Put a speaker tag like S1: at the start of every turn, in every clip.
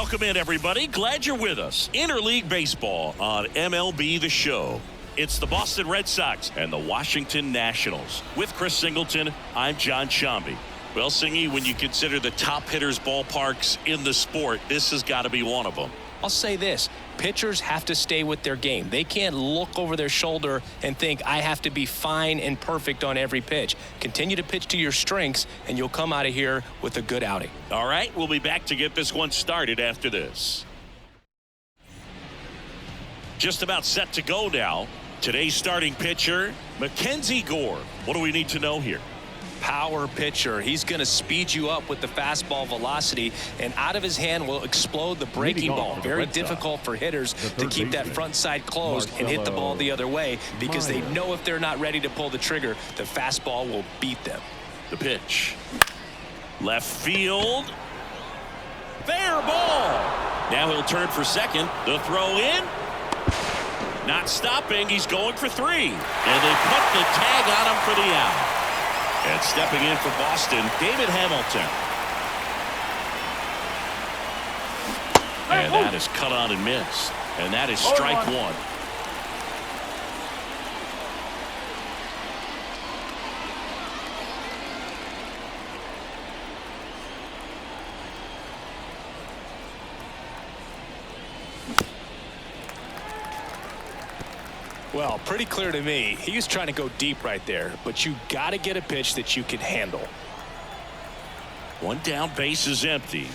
S1: Welcome in, everybody. Glad you're with us. Interleague Baseball on MLB The Show. It's the Boston Red Sox and the Washington Nationals. With Chris Singleton, I'm John Shambi. Well, Singy, when you consider the top hitters' ballparks in the sport, this has got to be one of them.
S2: I'll say this. Pitchers have to stay with their game. They can't look over their shoulder and think, I have to be fine and perfect on every pitch. Continue to pitch to your strengths, and you'll come out of here with a good outing.
S1: All right, we'll be back to get this one started after this. Just about set to go now. Today's starting pitcher, Mackenzie Gore. What do we need to know here?
S2: Power pitcher. He's going to speed you up with the fastball velocity, and out of his hand will explode the breaking ball. Very difficult for hitters to keep that front side closed and hit the ball the other way, because they know if they're not ready to pull the trigger, the fastball will beat them.
S1: The pitch. Left field. Fair ball. Now he'll turn for second. The throw in. Not stopping. He's going for three. And they put the tag on him for the out. And stepping in for Boston, David Hamilton. And that is cut on and missed. And that is strike one.
S2: Well, pretty clear to me. He was trying to go deep right there, but you got to get a pitch that you can handle.
S1: One down, base is empty.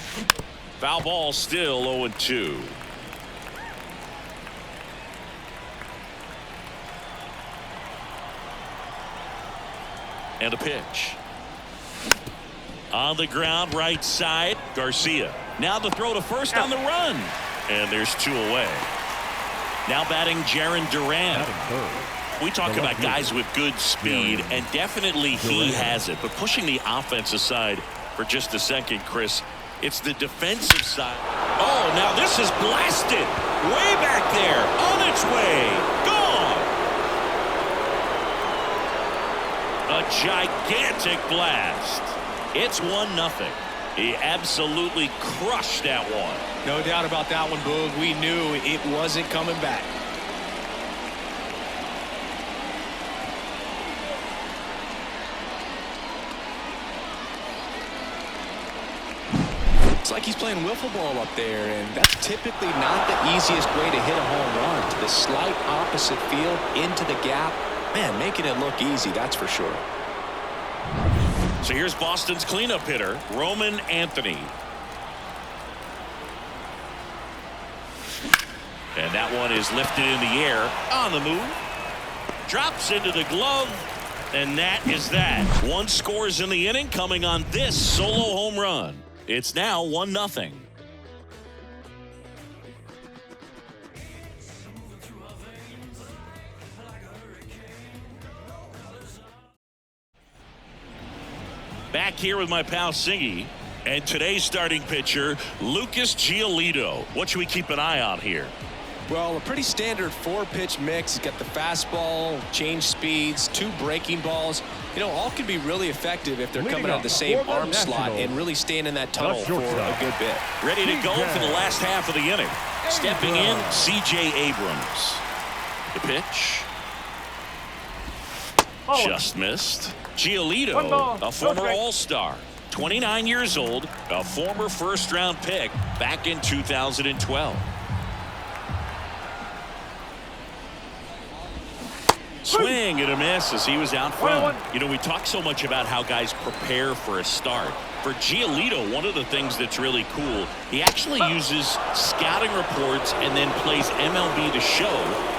S1: Foul ball, still 0-2. And a pitch. On the ground, right side, Garcia. Now the throw to first on the run. And there's two away. Now batting Jarren Duran. We talk about guys with good speed, and definitely he has it. But pushing the offense aside for just a second, Chris, it's the defensive side. Oh, now this is blasted. Way back there. On its way. Gone. A gigantic blast. It's 1-0. He absolutely crushed that one.
S2: No doubt about that one, Boog. We knew it wasn't coming back. It's like he's playing wiffle ball up there, and that's typically not the easiest way to hit a home run. To the slight opposite field, into the gap. Man, making it look easy, that's for sure.
S1: So here's Boston's cleanup hitter, Roman Anthony. And that one is lifted in the air, on the move. Drops into the glove, and that is that. One scores in the inning, coming on this solo home run. It's now 1-0. Back here with my pal Singy, and today's starting pitcher, Lucas Giolito. What should we keep an eye on here?
S2: Well, a pretty standard 4-pitch mix. He's got the fastball, change speeds, 2 breaking balls. You know, all can be really effective if they're coming out of the same arm slot and really staying in that tunnel for a good bit.
S1: Ready to go for the last half of the inning. Stepping in, C.J. Abrams. The pitch. Just missed. Giolito, a former All-Star, 29 years old, a former first-round pick back in 2012. Swing and a miss as he was out front. You know, we talk so much about how guys prepare for a start. For Giolito, one of the things that's really cool, he actually uses scouting reports and then plays MLB The Show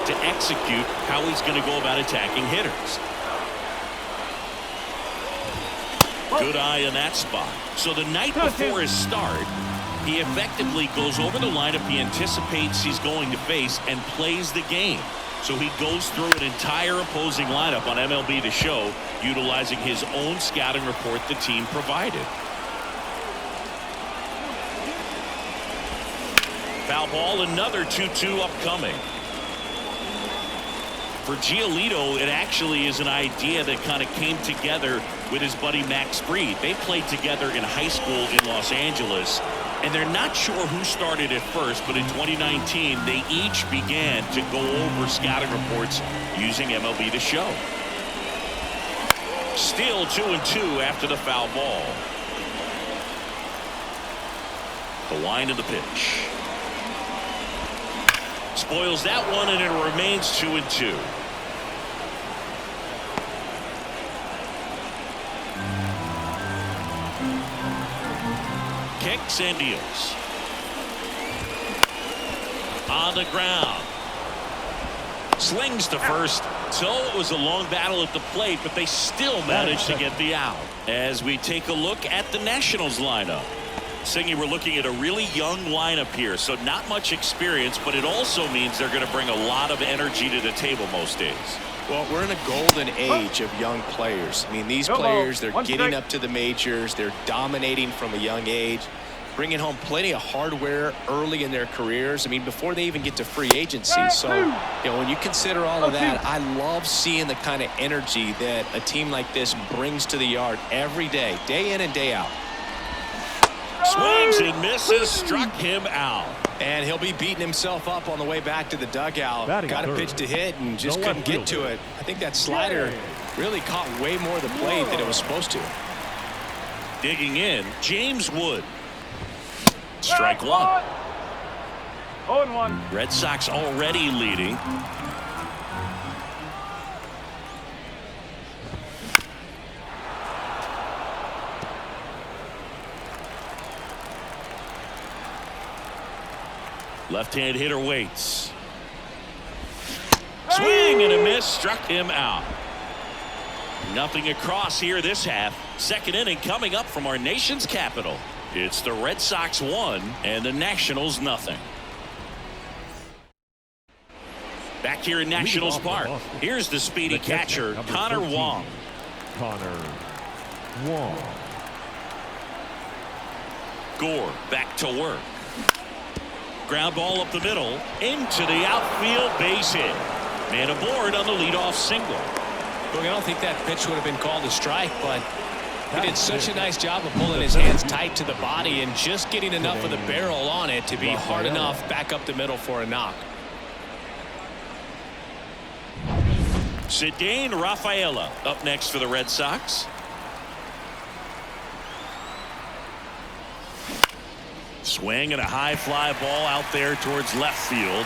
S1: to execute how he's going to go about attacking hitters. Good eye in that spot. So the night before his start, he effectively goes over the lineup he anticipates he's going to face and plays the game. So he goes through an entire opposing lineup on MLB The Show, utilizing his own scouting report the team provided. Foul ball, another 2-2 upcoming. For Giolito, it actually is an idea that kind of came together with his buddy Max Fried. They played together in high school in Los Angeles, And they're not sure who started it first, but in 2019, they each began to go over scouting reports using MLB The Show. Still 2-2 after the foul ball. The wind of the pitch. Spoils that one, and it remains 2-2. Kicks and deals. On the ground. Slings to first. So it was a long battle at the plate, but they still managed to get the out. As we take a look at the Nationals lineup. Singy, we're looking at a really young lineup here, so not much experience, but it also means they're going to bring a lot of energy to the table most days.
S2: Well, we're in a golden age of young players. I mean, these players, they're getting up to the majors. They're dominating from a young age, bringing home plenty of hardware early in their careers. I mean, before they even get to free agency. So, you know, when you consider all of that, I love seeing the kind of energy that a team like this brings to the yard every day in and day out.
S1: Swings and misses, struck him out.
S2: And he'll be beating himself up on the way back to the dugout. Got a pitch to hit and just couldn't get to it. I think that slider really caught way more of the plate than it was supposed to.
S1: Digging in, James Wood. Strike one.
S3: 0-1.
S1: Red Sox already leading. Left-hand hitter waits. Swing and a miss, struck him out. Nothing across here this half. Second inning coming up from our nation's capital. It's the Red Sox 1 and the Nationals nothing. Back here in Nationals Park, here's the speedy catcher, Connor Wong. Gore back to work. Ground ball up the middle into the outfield, base hit. Man aboard on the leadoff single.
S2: Look, I don't think that pitch would have been called a strike, but he did such a nice job of pulling his hands tight to the body and just getting enough of the barrel on it to be hard enough back up the middle for a knock.
S1: Cedane Rafaela up next for the Red Sox. Swing and a high fly ball out there towards left field.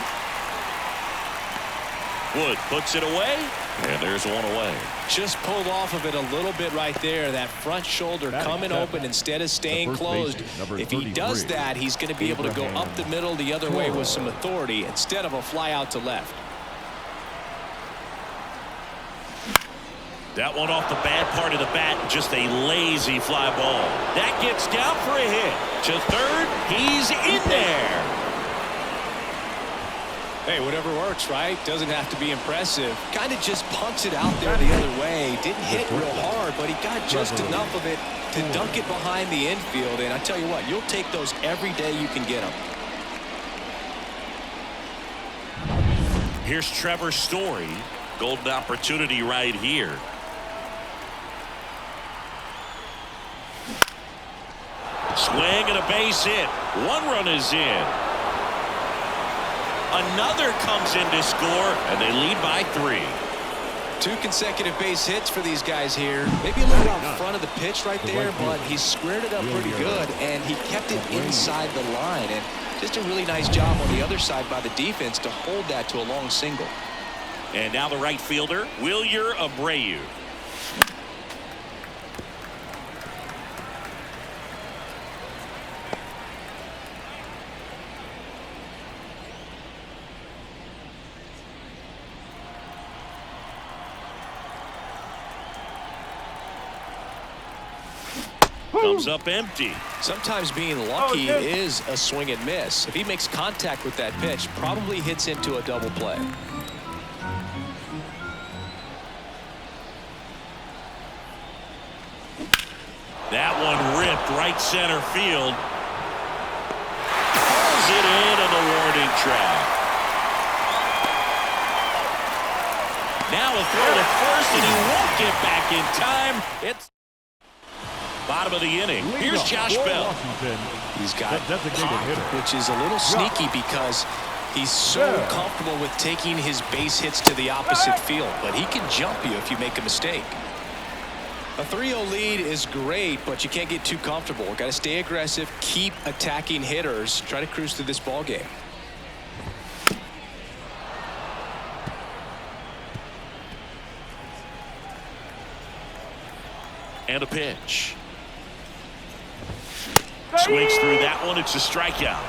S1: Wood puts it away, and there's one away.
S2: Just pulled off of it a little bit right there. That front shoulder coming open instead of staying closed. If he does that, he's going to be able to go up the middle the other way with some authority instead of a fly out to left.
S1: That one off the bad part of the bat, just a lazy fly ball. That gets down for a hit. To third, he's in there.
S2: Hey, whatever works, right? Doesn't have to be impressive. Kind of just punts it out there the other way. Didn't hit it real hard, but he got just enough of it to dunk it behind the infield. And I tell you what, you'll take those every day you can get them.
S1: Here's Trevor Story. Golden opportunity right here. Swing and a base hit. One run is in. Another comes in to score, and they lead by 3.
S2: 2 consecutive base hits for these guys here. Maybe a little out front of the pitch right there, but he squared it up pretty good, and he kept it inside the line. And just a really nice job on the other side by the defense to hold that to a long single.
S1: And now the right fielder, Wilyer Abreu. Comes up empty.
S2: Sometimes being lucky is a swing and miss. If he makes contact with that pitch, probably hits into a double play.
S1: That one ripped right center field. Pulls it in on the warning track. Now a throw to first, and he won't get back in time. Bottom of the inning. Here's Josh Bell.
S2: He's got pop, which is a little sneaky because he's so comfortable with taking his base hits to the opposite field. But he can jump you if you make a mistake. A 3-0 lead is great, but you can't get too comfortable. Got to stay aggressive, keep attacking hitters, try to cruise through this ball game.
S1: And a pitch. Swings through that one. It's a strikeout.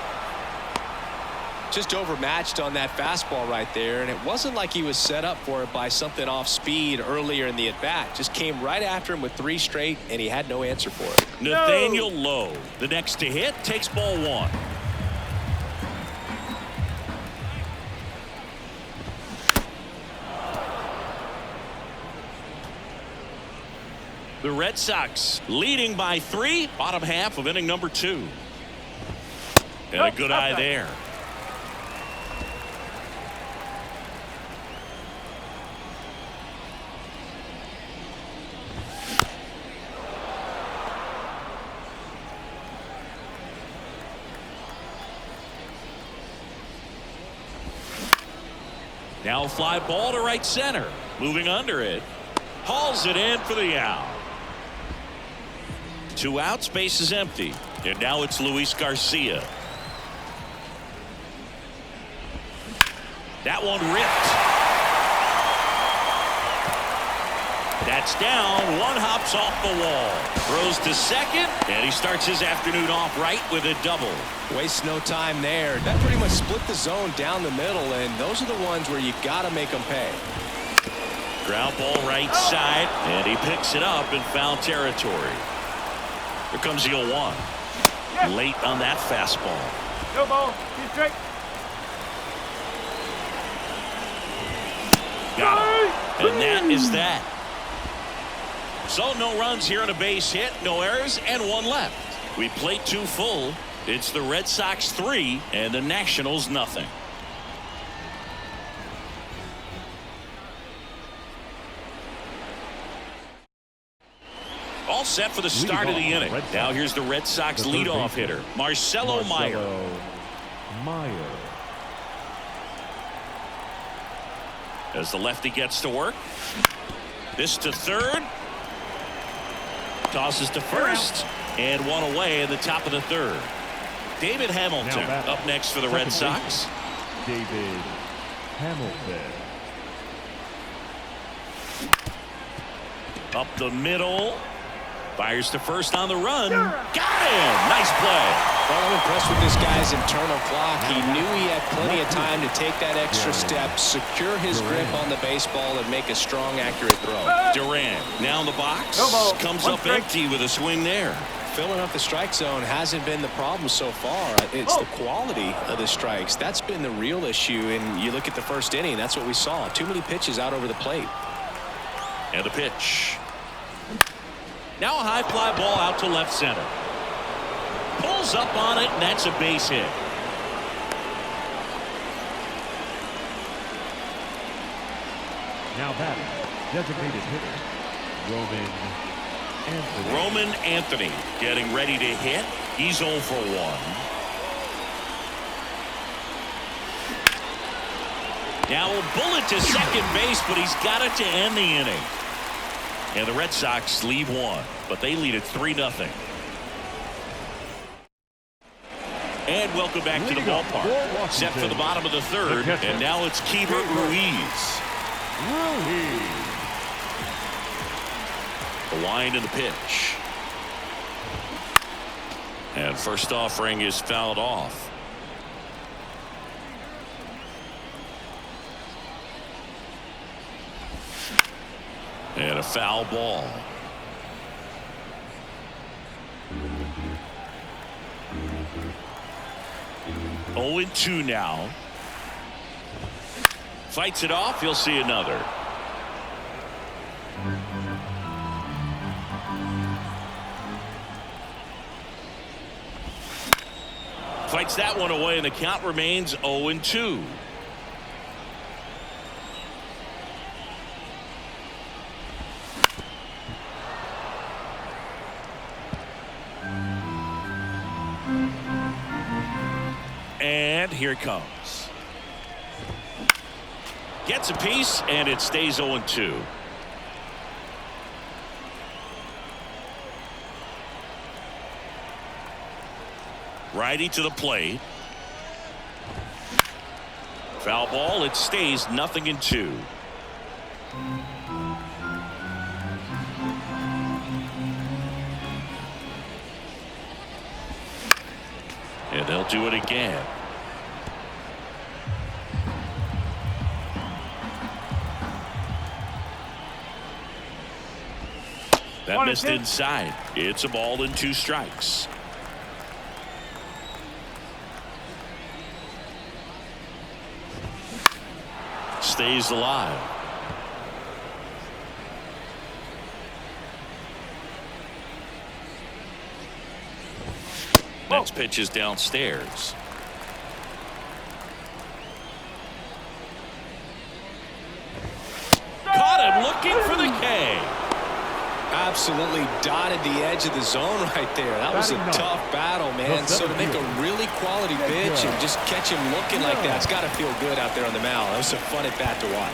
S2: Just overmatched on that fastball right there, and it wasn't like he was set up for it by something off speed earlier in the at-bat. Just came right after him with 3 straight, and he had no answer for it.
S1: Nathaniel Lowe, the next to hit, takes ball 1. The Red Sox leading by 3, bottom half of inning number 2. And a good eye there. Now a fly ball to right center. Moving under it. Hauls it in for the out. 2 outs, base is empty. And now it's Luis Garcia. That one ripped. That's down. 1 hops off the wall. Throws to second, and he starts his afternoon off right with a double.
S2: Wastes no time there. That pretty much split the zone down the middle, and those are the ones where you got to make them pay.
S1: Ground ball right side, and he picks it up in foul territory. Here comes the 0-1. Late on that fastball.
S3: No ball. He's straight.
S1: Got it. And that is that. So no runs here on a base hit, no errors, and 1 left. We played 2 full. It's the Red Sox 3 and the Nationals nothing. All set for the start of the inning. Now here's the Red Sox leadoff hitter, Marcelo Meyer. As the lefty gets to work. This to third. Tosses to first. And 1 away in the top of the 3rd. David Hamilton up next for the Red Sox.
S3: David Hamilton.
S1: Up the middle. Fires to first on the run. Got him. Nice play.
S2: Well, I'm impressed with this guy's internal clock. He knew he had plenty of time to take that extra step, secure his grip on the baseball, and make a strong, accurate throw.
S1: Durant now in the box. Comes up empty with a swing there.
S2: Filling up the strike zone hasn't been the problem so far. It's the quality of the strikes. That's been the real issue. And you look at the first inning, that's what we saw. Too many pitches out over the plate.
S1: And a pitch. Now a high fly ball out to left center. Pulls up on it, and that's a base hit.
S3: Now batting, designated hitter,
S1: Roman Anthony getting ready to hit. He's 0 for 1. Now a bullet to second base, but he's got it to end the inning. And the Red Sox lead 1, but they lead it 3-0. And welcome back to the ballpark. Set for the bottom of the 3rd, and now it's Keibert Ruiz. The wind and the pitch. And first offering is fouled off. And a foul ball. Oh, 0-2 now. Fights it off. He'll see another. Fights that one away, and the count remains 0-2. And here it comes. Gets a piece, and it stays 0-2. Righty to the plate. Foul ball. It stays 0-2. And they'll do it again. That missed inside. It's a ball and 2 strikes. Stays alive. Next pitch is downstairs. Caught him looking for the K.
S2: Absolutely dotted the edge of the zone right there. That was a tough battle, man. So to make a really quality pitch and just catch him looking like that, it's got to feel good out there on the mound. That was a fun at bat to watch.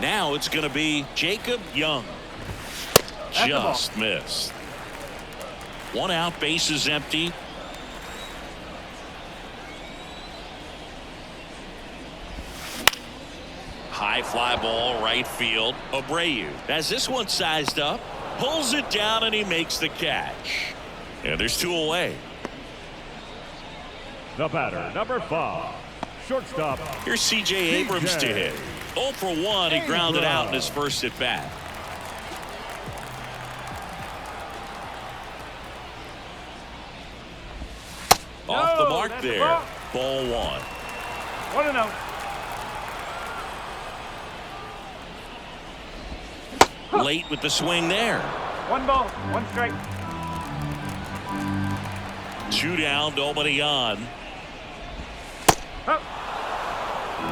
S1: Now it's going to be Jacob Young. Just missed. 1 out, bases empty. High fly ball, right field. Abreu has this one sized up, pulls it down, and he makes the catch. And there's 2 away.
S3: The batter, number 5, shortstop.
S1: Here's C.J. Abrams to hit. 0 for 1. He grounded out in his first at bat. Off the mark there. Ball 1.
S3: 1-0.
S1: Late with the swing there.
S3: 1 ball, 1 strike.
S1: 2 down, nobody on.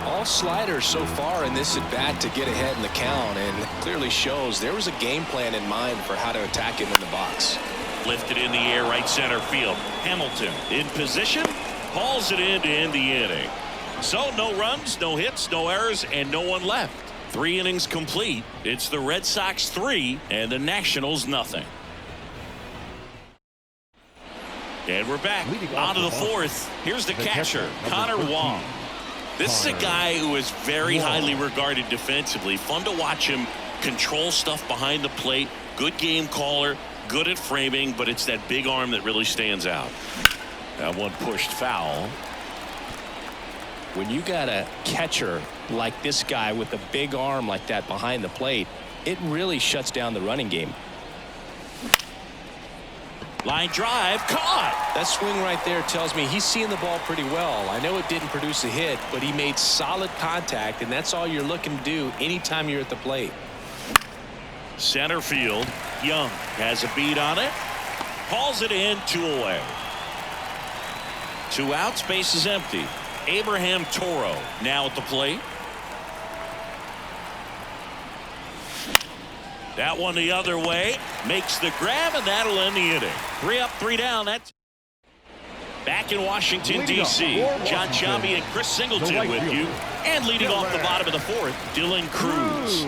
S2: All sliders so far in this at bat to get ahead in the count, and clearly shows there was a game plan in mind for how to attack him in the box.
S1: Lifted in the air, right center field. Hamilton in position, hauls it in to end the inning. So no runs, no hits, no errors, and no one left. 3 innings complete. It's the Red Sox 3 and the Nationals nothing. And we're back on to the 4th. Here's the catcher, Connor Wong. This is a guy who is very highly regarded defensively. Fun to watch him control stuff behind the plate. Good game caller, good at framing, but it's that big arm that really stands out. That one pushed foul.
S2: When you got a catcher like this guy with a big arm like that behind the plate, it really shuts down the running game.
S1: Line drive, caught.
S2: That swing right there tells me he's seeing the ball pretty well. I know it didn't produce a hit, but he made solid contact, and that's all you're looking to do anytime you're at the plate.
S1: Center field, Young has a beat on it, hauls it in, 2 away. 2 outs, base is empty. Abraham Toro now at the plate. That one the other way, makes the grab, and that'll end the inning. 3 up, 3 down. That's back in Washington, D.C. John Sciambi and Chris Singleton with you. And leading off the bottom of the 4th, Dylan Cruz.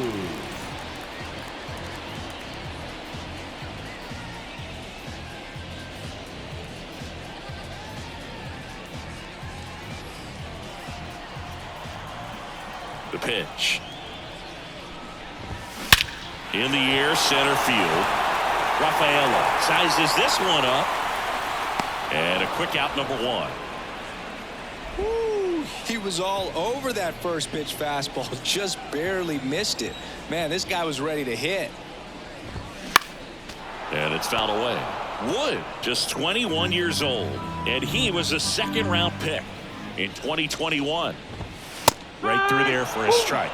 S1: The pitch. In the air, center field. Rafaela sizes this one up. And a quick out, number 1.
S2: Woo, he was all over that first pitch fastball. Just barely missed it. Man, this guy was ready to hit.
S1: And it's fouled away. Wood, just 21 years old. And he was a 2nd-round pick in 2021. Right through there for a strike.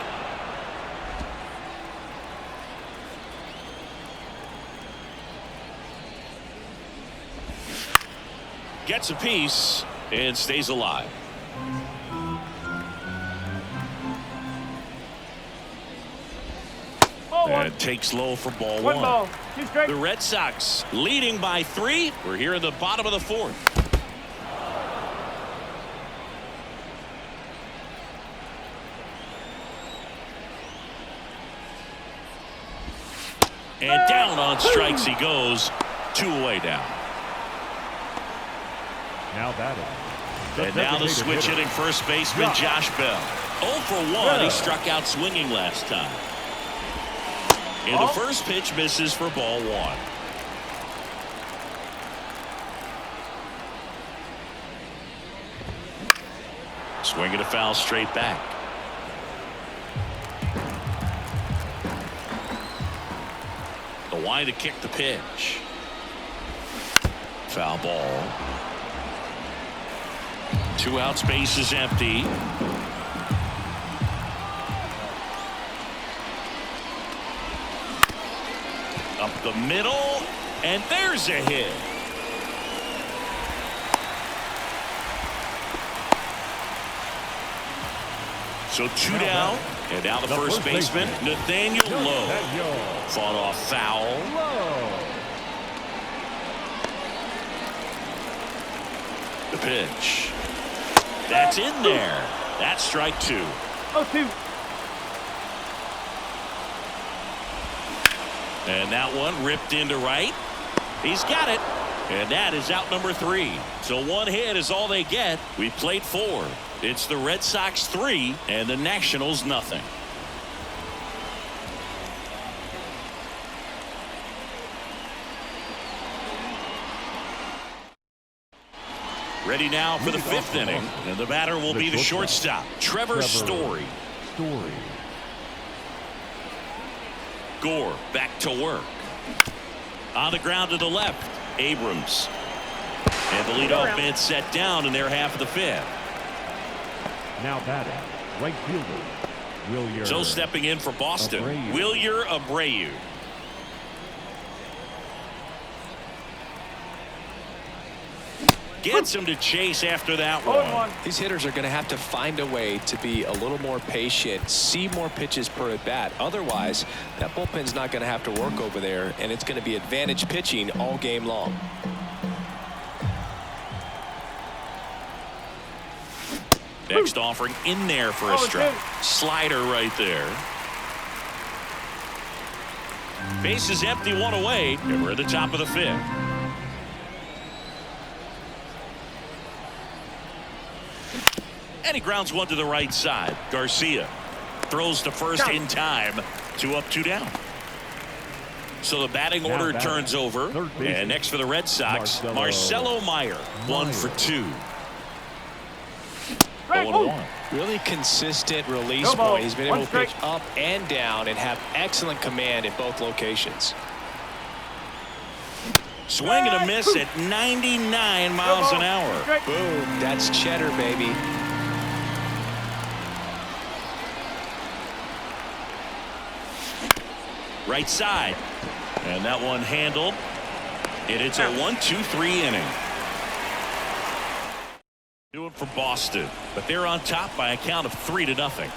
S1: gets a piece and stays alive. And takes low for ball one.
S3: Ball. 2 strikes.
S1: The Red Sox leading by 3. We're here in the bottom of the 4th. And down on strikes he goes. 2 away now.
S3: Now batting.
S1: And now the switch hitting first baseman Josh Bell. 0 for 1. He struck out swinging last time. And the first pitch misses for ball 1. Swinging a foul straight back. The wide to kick the pitch. Foul ball. 2 outs, base is empty. Up the middle, and there's a hit. So 2 down, and now the first baseman, Nathaniel Lowe. Fought off foul. The pitch. That's in there. That's strike 2.
S3: 0-2.
S1: And that one ripped into right. He's got it. And that is out number 3. So 1 hit is all they get. We played 4. It's the Red Sox 3 and the Nationals nothing. Ready now for the 5th inning. And the batter will be the shortstop, Trevor Story. Gore back to work. On the ground to the left, Abrams. And the leadoff man set down in their half of the 5th.
S3: Now batting, right fielder, Wilyer.
S1: So stepping in for Boston, Wilyer Abreu. Gets him to chase after that one.
S2: These hitters are going to have to find a way to be a little more patient, see more pitches per at bat. Otherwise, that bullpen's not going to have to work over there, and it's going to be advantage pitching all game long.
S1: Next offering in there for a strike. Slider right there. Base is empty, 1 away, and we're at the top of the 5th. And he grounds one to the right side. Garcia throws to first in time. 2 up, 2 down. So the batting order turns over. And next for the Red Sox, Marcelo Meyer. 1 for 2. 0-1.
S2: Really consistent release point. He's been able to pitch up and down and have excellent command in both locations.
S1: Swing and a miss at 99 miles an hour.
S2: Boom. That's cheddar, baby.
S1: Right side. And that one handled. And it's a 1-2-3 inning. Doing for Boston. But they're on top by a count of 3-0.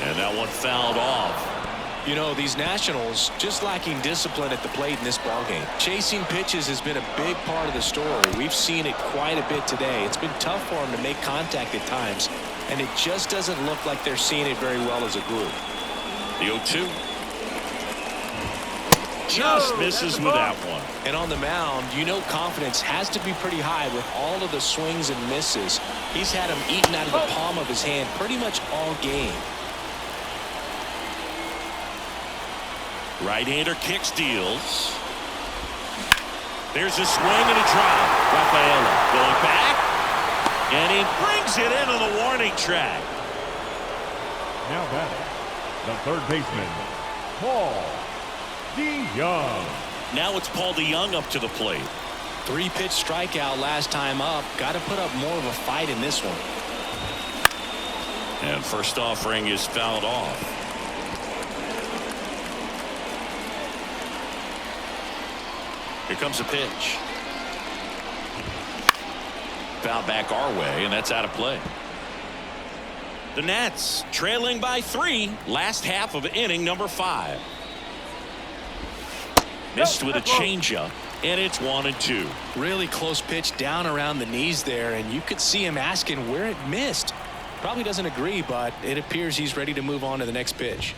S1: And that one fouled off.
S2: You know, these Nationals just lacking discipline at the plate in this ballgame. Chasing pitches has been a big part of the story. We've seen it quite a bit today. It's been tough for them to make contact at times, and it just doesn't look like they're seeing it very well as a group.
S1: The 0-2. Just misses with that one.
S2: And on the mound, you know confidence has to be pretty high with all of the swings and misses. He's had them eaten out of the palm of his hand pretty much all game.
S1: Right-hander kicks, deals. There's a swing and a drop. Rafaela going back. And he brings it into the warning track.
S3: Now batting, the third baseman, Paul DeYoung.
S1: Now it's Paul DeYoung up to the plate.
S2: 3-pitch strikeout last time up. Got to put up more of a fight in this one.
S1: And first offering is fouled off. comes a pitch. Foul back our way, and that's out of play. The Nats trailing by 3, last half of inning number 5. Missed with a changeup, and it's 1-2.
S2: Really close pitch down around the knees there, and you could see him asking where it missed. Probably doesn't agree, but it appears he's ready to move on to the next pitch.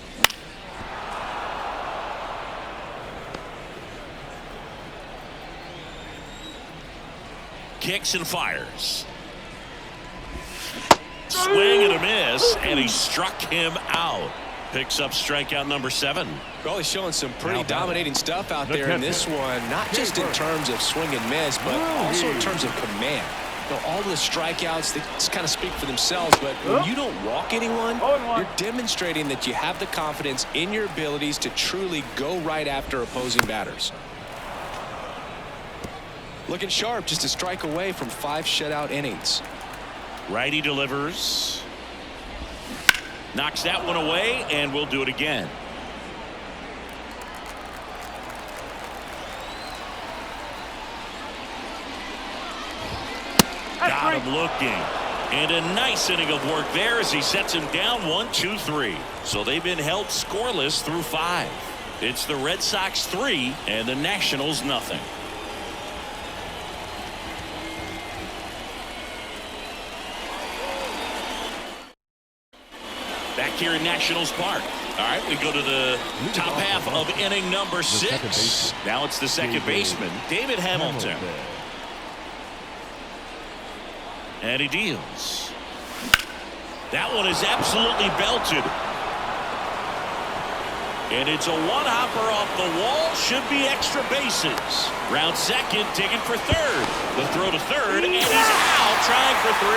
S1: Kicks and fires. Swing and a miss, and he struck him out. Picks up strikeout number 7.
S2: Well, he's showing some pretty dominating stuff out there in this one, not just in terms of swing and miss, but also in terms of command. You know, all the strikeouts, they just kind of speak for themselves, but when you don't walk anyone, you're demonstrating that you have the confidence in your abilities to truly go right after opposing batters. Looking sharp, just a strike away from 5 shutout innings.
S1: Righty delivers. Knocks that one away, and we'll do it again. Got him looking. And a nice inning of work there as he sets him down 1-2-3. So they've been held scoreless through 5. It's the Red Sox 3 and the Nationals nothing. Back here in Nationals Park. All right, we go to the top half of inning number 6. Now it's the second baseman, David Hamilton. And he deals. That one is absolutely belted. And it's a one-hopper off the wall. Should be extra bases. Round second, digging for third. The throw to third, and he's out, trying for 3.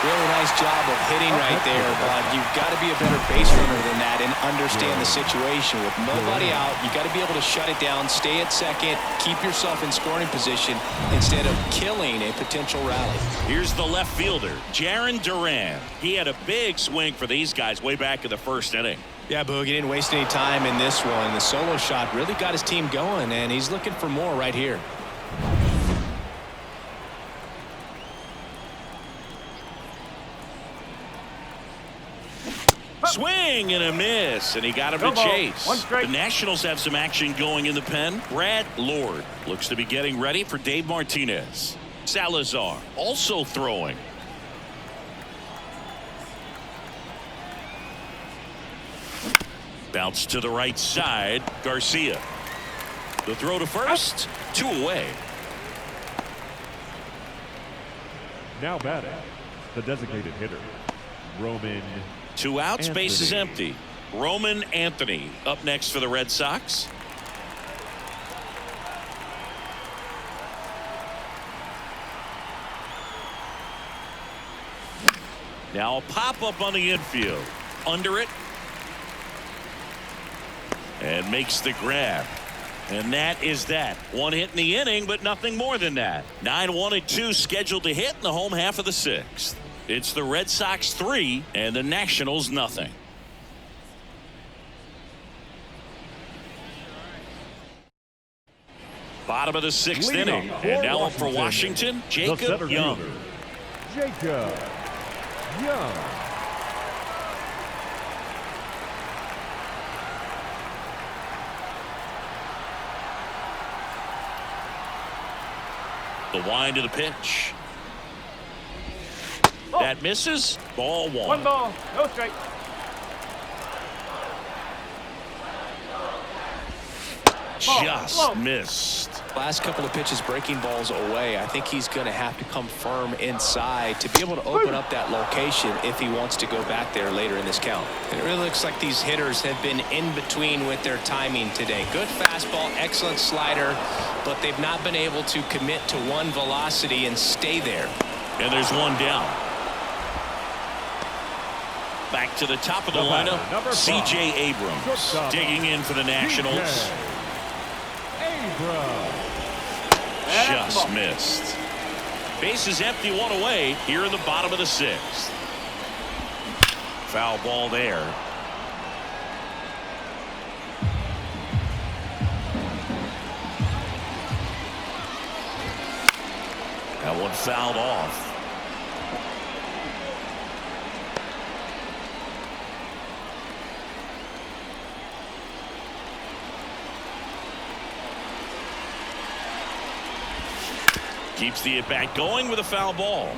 S2: Really nice job of hitting right there, but you've got to be a better base runner than that and understand the situation. With nobody out, you've got to be able to shut it down, stay at second, keep yourself in scoring position instead of killing a potential rally.
S1: Here's the left fielder, Jarren Duran. He had a big swing for these guys way back in the first inning.
S2: Yeah, Boog, he didn't waste any time in this one. The solo shot really got his team going, and he's looking for more right here.
S1: Swing and a miss, and he got him to chase. The Nationals have some action going in the pen. Brad Lord looks to be getting ready for Dave Martinez. Salazar also throwing. Bounce to the right side. Garcia. The throw to first. 2 away.
S3: Now batting, the designated hitter, Roman.
S1: 2 outs, base is empty. Roman Anthony up next for the Red Sox. Now a pop-up on the infield. Under it. And makes the grab. And that is that. 1 hit in the inning, but nothing more than that. 9-1-2 scheduled to hit in the home half of the 6th. It's the Red Sox 3 and the Nationals nothing. Bottom of the 6th inning. And now up for Washington, Jacob Young.
S3: Jacob Young.
S1: The wind of the pitch. That misses. Ball 1.
S4: 1 ball, no strike.
S1: Just missed.
S2: Last couple of pitches breaking balls away. I think he's going to have to come firm inside to be able to open up that location if he wants to go back there later in this count. It really looks like these hitters have been in between with their timing today. Good fastball, excellent slider, but they've not been able to commit to one velocity and stay there.
S1: And there's one down. Back to the top of the lineup, C.J. Abrams digging in for the Nationals. Just missed. Base is empty, 1 away here in the bottom of the 6th. Foul ball there. That one fouled off. Keeps the at-bat going with a foul ball.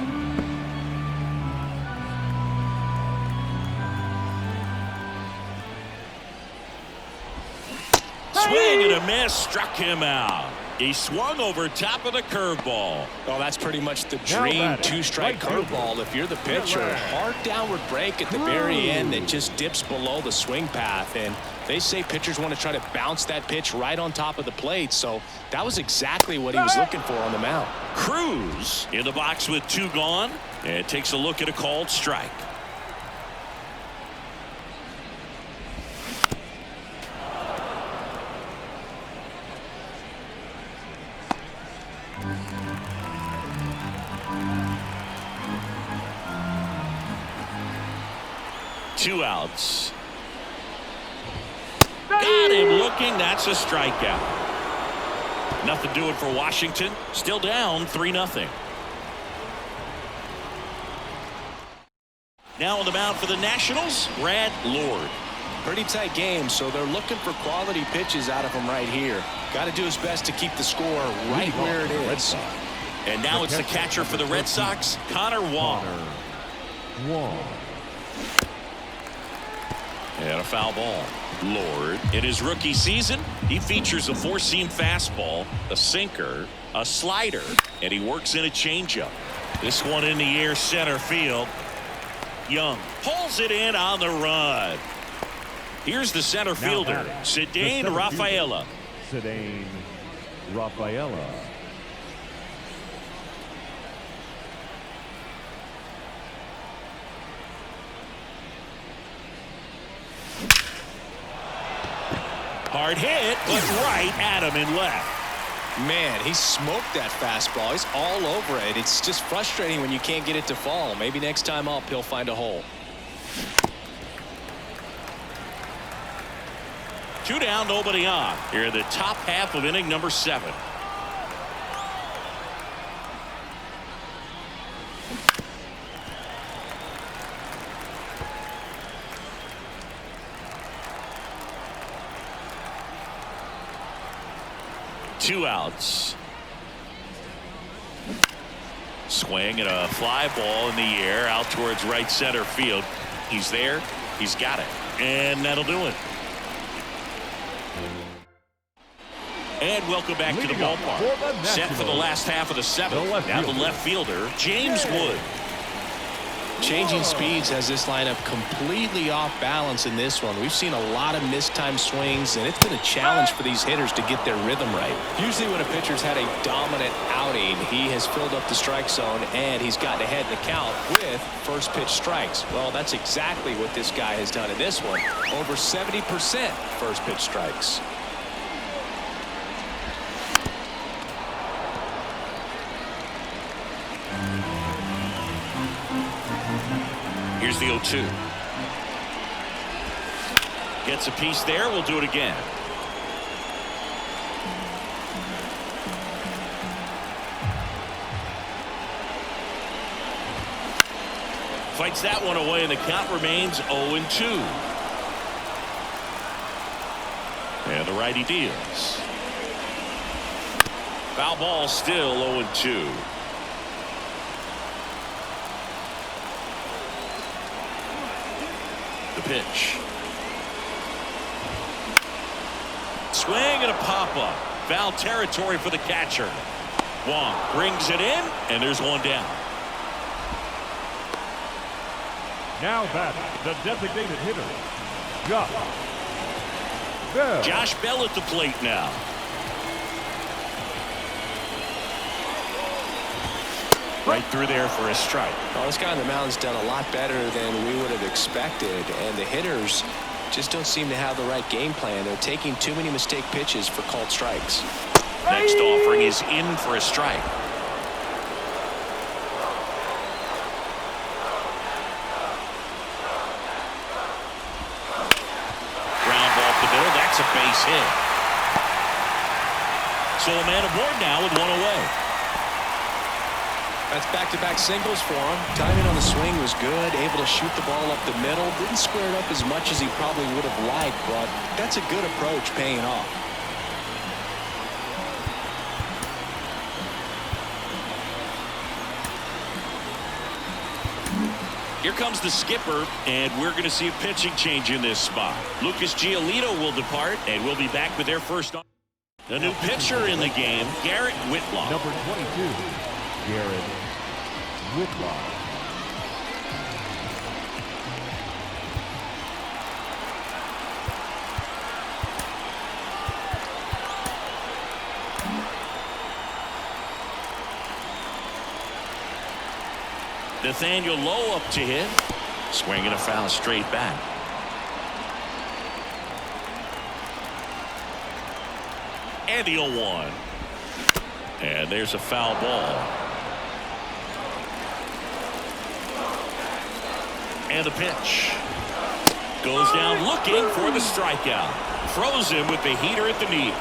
S1: Swing and a miss, struck him out. He swung over top of the curveball.
S2: Well, that's pretty much the dream two-strike curveball. If you're the pitcher, hard downward break at the very end that just dips below the swing path. And they say pitchers want to try to bounce that pitch right on top of the plate. So that was exactly what he was looking for on the mound.
S1: Cruz in the box with 2 gone, and takes a look at a called strike. Two outs. Got him looking. That's a strikeout. Nothing doing for Washington. Still down 3-0. Now on the mound for the Nationals, Brad Lord.
S2: Pretty tight game, so they're looking for quality pitches out of him right here. Got to do his best to keep the score right where it is.
S1: And now it's the catcher for the Red Sox, Connor Wong. And a foul ball. Lord, in his rookie season, he features a 4-seam fastball, a sinker, a slider, and he works in a changeup. This one in the air center field. Young pulls it in on the run. Here's the center fielder, Cedane Rafaela.
S3: Cedane Rafaela.
S1: Hard hit, but right at him and left.
S2: Man, he smoked that fastball. He's all over it. It's just frustrating when you can't get it to fall. Maybe next time up, he'll find a hole.
S1: 2 down, nobody on. Here in the top half of inning number 7. Two outs. Swing and a fly ball in the air out towards right center field. He's there. He's got it. And that'll do it. And welcome back to the ballpark. Set for the last half of the 7th. Now the left fielder, James Wood.
S2: Changing speeds has this lineup completely off balance in this one. We've seen a lot of mistimed swings, and it's been a challenge for these hitters to get their rhythm right. Usually when a pitcher's had a dominant outing, he has filled up the strike zone, and he's gotten ahead in the count with first pitch strikes. Well, that's exactly what this guy has done in this one. Over 70% first pitch strikes.
S1: Here's the 0-2. Gets a piece there. We'll do it again. Fights that one away, and the count remains 0-2. And the righty deals. Foul ball, still 0-2. The pitch. Swing and a pop-up. Foul territory for the catcher. Wong brings it in, and there's one down.
S3: Now batting, the designated hitter, Josh Bell.
S1: Josh Bell at the plate now. Right through there for a strike.
S2: Well, this guy on the mound's done a lot better than we would have expected, and the hitters just don't seem to have the right game plan. They're taking too many mistake pitches for called strikes.
S1: Next offering is in for a strike. Ground ball up the middle. That's a base hit. So a man aboard now with one away.
S2: That's back-to-back singles for him. Timing on the swing was good. Able to shoot the ball up the middle. Didn't square it up as much as he probably would have liked, but that's a good approach paying off.
S1: Here comes the skipper, and we're going to see a pitching change in this spot. Lucas Giolito will depart, and we'll be back with their first. The new pitcher in the game, Garrett Whitlock.
S3: Number 22, Garrett Whitlock.
S1: Nathaniel Lowe up to hit. Swinging a foul straight back. And the 0-1. And there's a foul ball. And the pitch. Goes down looking for the strikeout. Throws him with the heater at the knees.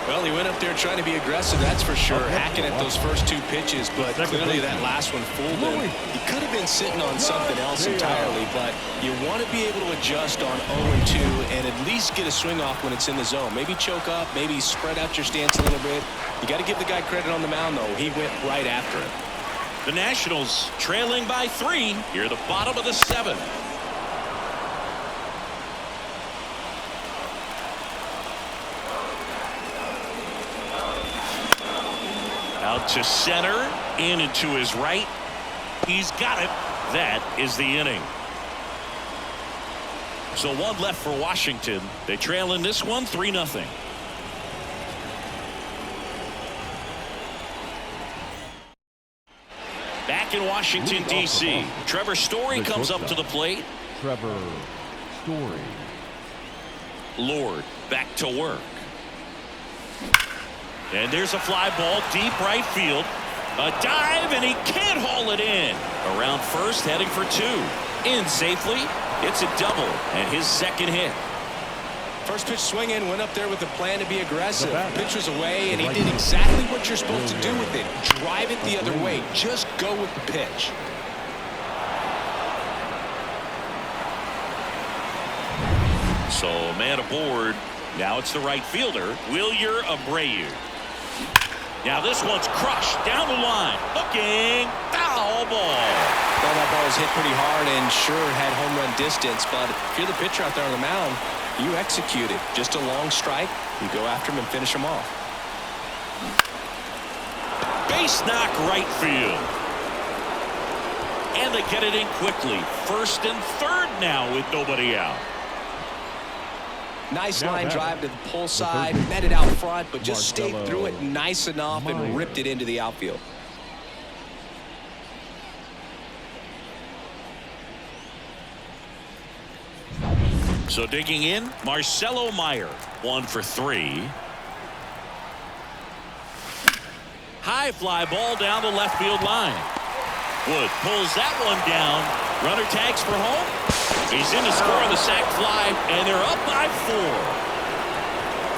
S2: Well, he went up there trying to be aggressive, that's for sure, hacking at those first two pitches, but clearly that last one fooled him. He could have been sitting on something else entirely, but you want to be able to adjust on 0-2 and at least get a swing off when it's in the zone. Maybe choke up, maybe spread out your stance a little bit. You got to give the guy credit on the mound, though. He went right after it.
S1: The Nationals trailing by 3 here at the bottom of the 7th. Out to center, in and to his right. He's got it. That is the inning. So one left for Washington. They trail in this one 3-0. Back in Washington, D.C., Trevor Story comes up to the plate.
S3: Trevor Story.
S1: Lord back to work. And there's a fly ball deep right field. A dive, and he can't haul it in. Around first, heading for 2. In safely. It's a double and his second hit.
S2: First pitch swinging, went up there with the plan to be aggressive. Pitch was away, and he did exactly what you're supposed to do with it. Drive it the other way. Just go with the pitch.
S1: So man aboard. Now it's the right fielder, Wilyer Abreu. Now this one's crushed down the line. Looking, foul ball.
S2: Well, that ball was hit pretty hard and sure had home run distance, but if you're the pitcher out there on the mound, you execute it. Just a long strike. You go after him and finish him off.
S1: Base knock right field. And they get it in quickly. First and third now with nobody out.
S2: Nice line drive to the pull side, met it out front, but just stayed through it nice enough and ripped it into the outfield.
S1: So digging in, Marcelo Meyer, 1 for 3. High fly ball down the left field line. Wood pulls that one down. Runner tags for home. He's in to score on the sac fly, and they're up by 4.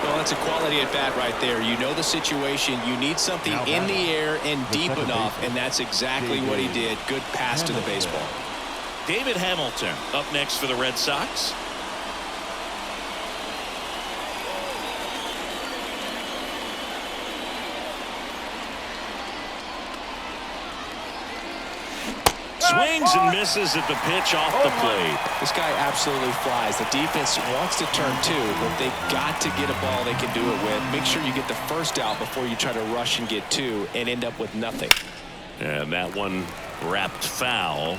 S2: Well, that's a quality at bat right there. You know the situation. You need something in the air and deep enough, and that's exactly what he did. Good pass to the baseball.
S1: David Hamilton up next for the Red Sox. Swings and misses at the pitch off the plate.
S2: This guy absolutely flies. The defense wants to turn 2, but they got to get a ball they can do it with. Make sure you get the first out before you try to rush and get 2 and end up with nothing.
S1: And that one wrapped foul.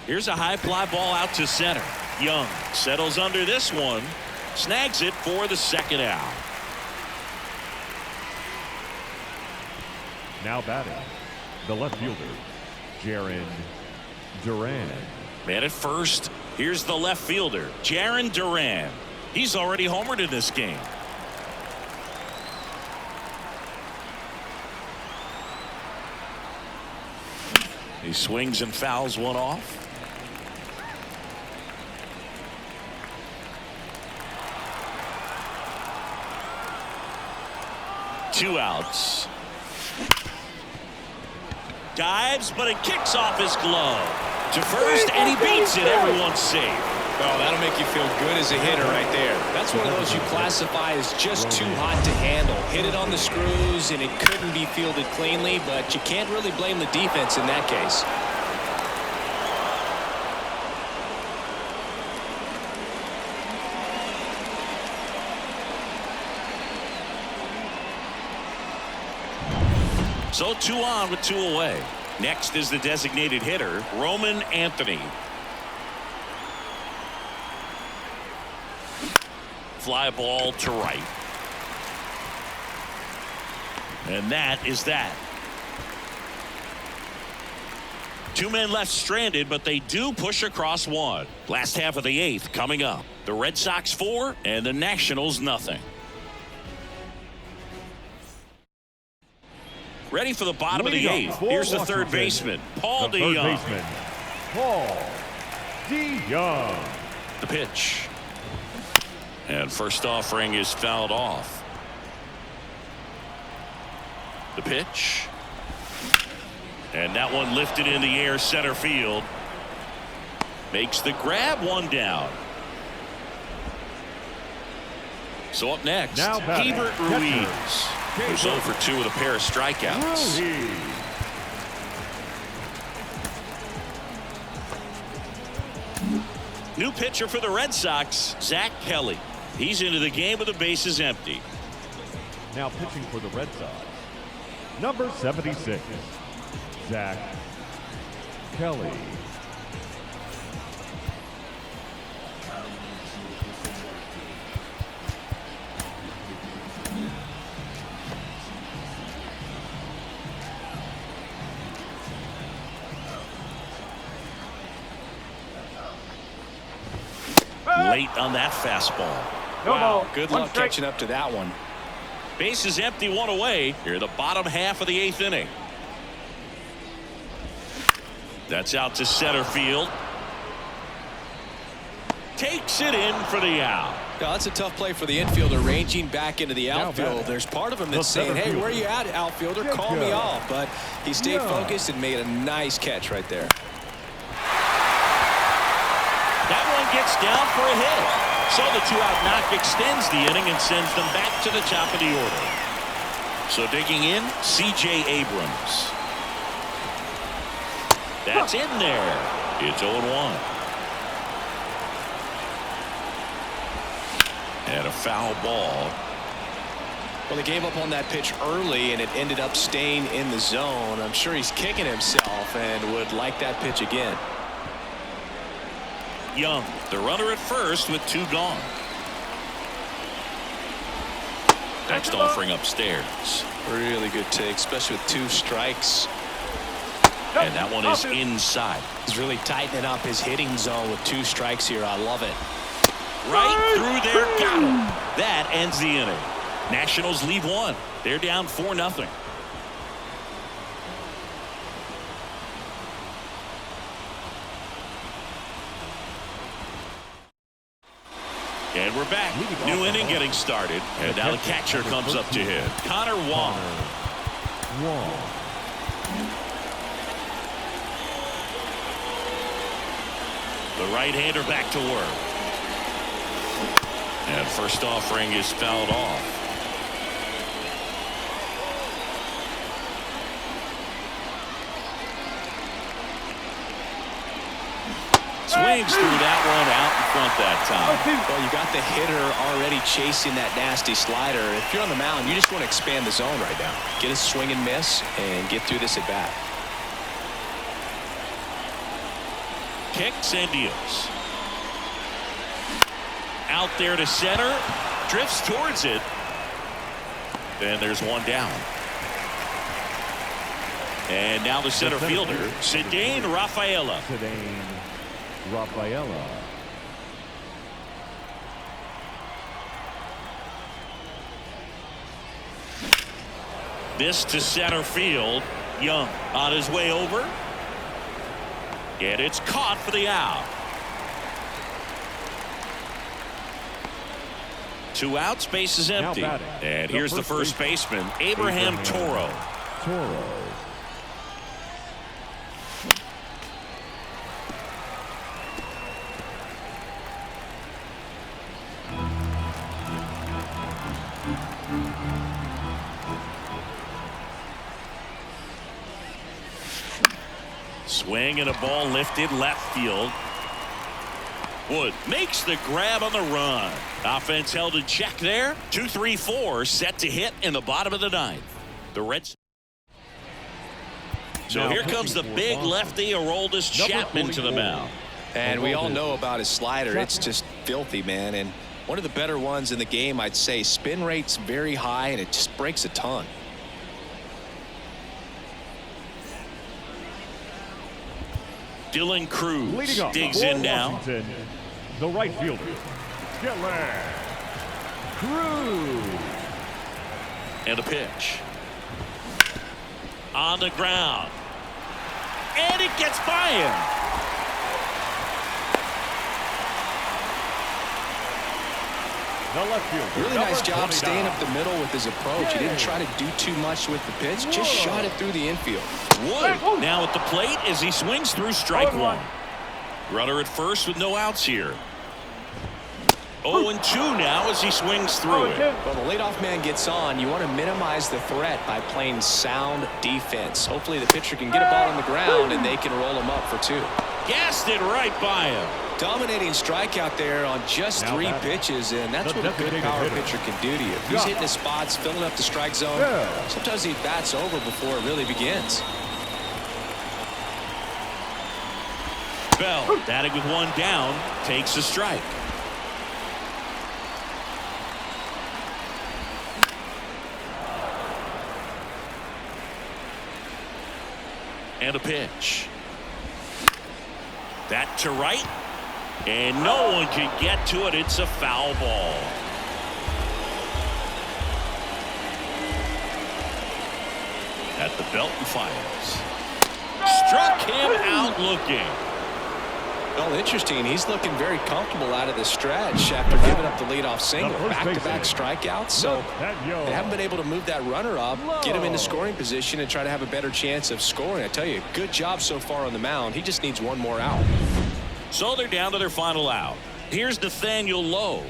S1: Here's a high fly ball out to center. Young settles under this one. Snags it for the second out.
S3: Now batting, the left fielder, Jarren Duran.
S1: Man at first. Here's the left fielder, Jarren Duran. He's already homered in this game. He swings and fouls one off. 2 outs. Dives, but it kicks off his glove to first, and he beats it. Everyone's safe.
S2: Oh, that'll make you feel good as a hitter right there. That's one of those you classify as just too hot to handle. Hit it on the screws, and it couldn't be fielded cleanly, but you can't really blame the defense in that case.
S1: So 2 on with 2 away. Next is the designated hitter, Roman Anthony. Fly ball to right. And that is that. 2 men left stranded, but they do push across 1. Last half of the 8th coming up. The Red Sox 4 and the Nationals nothing. Ready for the bottom of the 8th. Here's the third baseman, Paul DeYoung.
S3: Paul DeYoung.
S1: The pitch. And first offering is fouled off. The pitch. And that one lifted in the air center field. Makes the grab, 1 down. So up next, Hebert Ruiz. Who's 0 for 2 with a pair of strikeouts. New pitcher for the Red Sox, Zach Kelly. He's into the game with the bases empty.
S3: Now pitching for the Red Sox, number 76, Zach Kelly.
S1: Late on that fastball.
S2: Wow, good luck catching up to that one.
S1: Bases empty, 1 away. Here the bottom half of the 8th inning. That's out to center field. Takes it in for the out.
S2: Now, that's a tough play for the infielder, ranging back into the outfield. There's part of him that's saying, hey, where are you at, outfielder? Call me off. But he stayed focused and made a nice catch right there.
S1: That one gets down for a hit. So the 2-out knock extends the inning and sends them back to the top of the order. So digging in, C.J. Abrams. That's in there. It's 0-1. And a foul ball.
S2: Well, he gave up on that pitch early, and it ended up staying in the zone. I'm sure he's kicking himself and would like that pitch again.
S1: Young, the runner at first with 2 gone. Next offering upstairs.
S2: Really good take, especially with 2 strikes.
S1: And that one is inside.
S2: He's really tightening up his hitting zone with 2 strikes here. I love it.
S1: Right through there, got him. That ends the inning. Nationals lead 1. They're down 4-0. And we're back. New inning getting started. And now the catcher comes up to hit. Connor Wong. The right-hander back to work. And first offering is fouled off. Swings through that one out in front that time.
S2: Well, you got the hitter already chasing that nasty slider. If you're on the mound, you just want to expand the zone right now. Get a swing and miss and get through this at bat.
S1: Kicks and deals. Out there to center. Drifts towards it. And there's 1 down. And now the center fielder, Cedane Rafaela. This to center field. Young on his way over. And it's caught for the out. 2 outs, base is empty. And here's the first baseman, Abraham Toro. Swing and a ball lifted left field. Wood makes the grab on the run. Offense held in check there. 2-3-4 set to hit in the bottom of the ninth. The Reds. So here comes the big lefty, Aroldis Chapman, to the mound.
S2: And we all know about his slider. It's just filthy, man. And one of the better ones in the game, I'd say. Spin rate's very high, and it just breaks a ton.
S1: Dylan Cruz digs in now.
S3: The right fielder, Dylan Cruz.
S1: And a pitch. On the ground. And it gets by him.
S3: The left fielder.
S2: Really nice job staying up the middle with his approach. He didn't try to do too much with the pitch. Just shot it through the infield.
S1: Wood now at the plate as he swings through strike one. Runner at first with no outs here. 0-2 now as he swings through it.
S2: Well, the leadoff man gets on. You want to minimize the threat by playing sound defense. Hopefully the pitcher can get a ball on the ground and they can roll him up for 2.
S1: Gassed it right by him.
S2: Dominating strikeout there on just 3 pitches, and that's what a good power pitcher can do to you. If he's hitting his spots, filling up the strike zone, sometimes he bats over before it really begins.
S1: Bell, batting with 1 down, takes a strike. And a pitch. That to right. And no one can get to it. It's a foul ball. At the belt and fires. Struck him out looking.
S2: Well, interesting. He's looking very comfortable out of the stretch after giving up the leadoff single. Back-to-back strikeouts. So they haven't been able to move that runner up, get him into scoring position, and try to have a better chance of scoring. I tell you, good job so far on the mound. He just needs 1 more out.
S1: So they're down to their final out. Here's Nathaniel Lowe.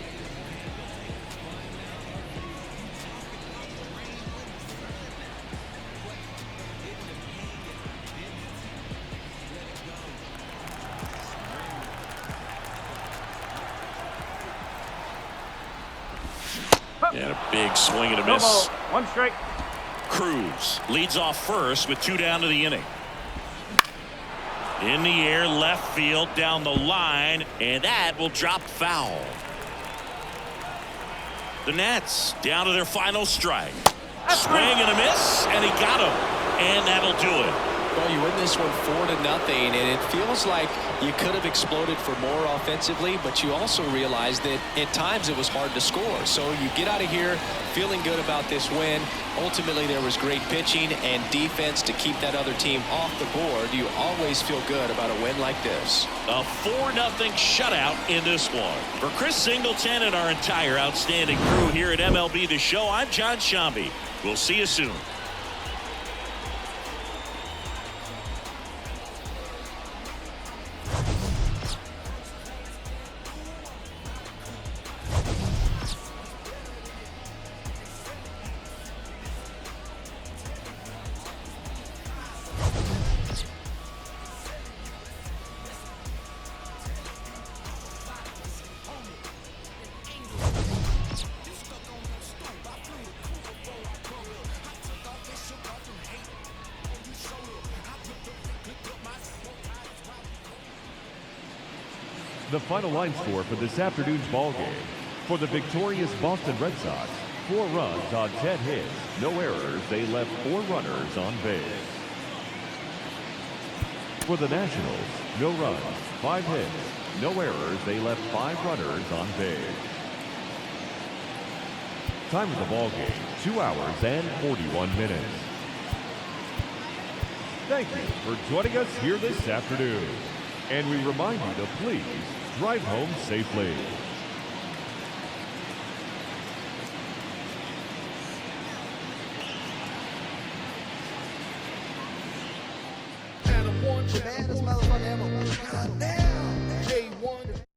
S1: And a big swing and a miss.
S4: 1 strike.
S1: Cruz leads off first with 2 down to the inning. In the air, left field, down the line, and that will drop foul. The Nats down to their final strike. Swing and a miss, and he got him, and that'll do it.
S2: Well, you win this one 4-0, and it feels like you could have exploded for more offensively, but you also realize that at times it was hard to score. So you get out of here feeling good about this win. Ultimately, there was great pitching and defense to keep that other team off the board. You always feel good about a win like this.
S1: A 4-0 shutout in this one. For Chris Singleton and our entire outstanding crew here at MLB The Show, I'm John Shambi. We'll see you soon.
S3: The final line score for this afternoon's ball game. For the victorious Boston Red Sox, 4 runs on 10 hits, no errors. They left 4 runners on base. For the Nationals, no runs, 5 hits, no errors. They left 5 runners on base. Time of the ball game, 2 hours and 41 minutes. Thank you for joining us here this afternoon. And we remind you to please drive home safely.
S4: The baddest motherfucker ever. God damn. J1.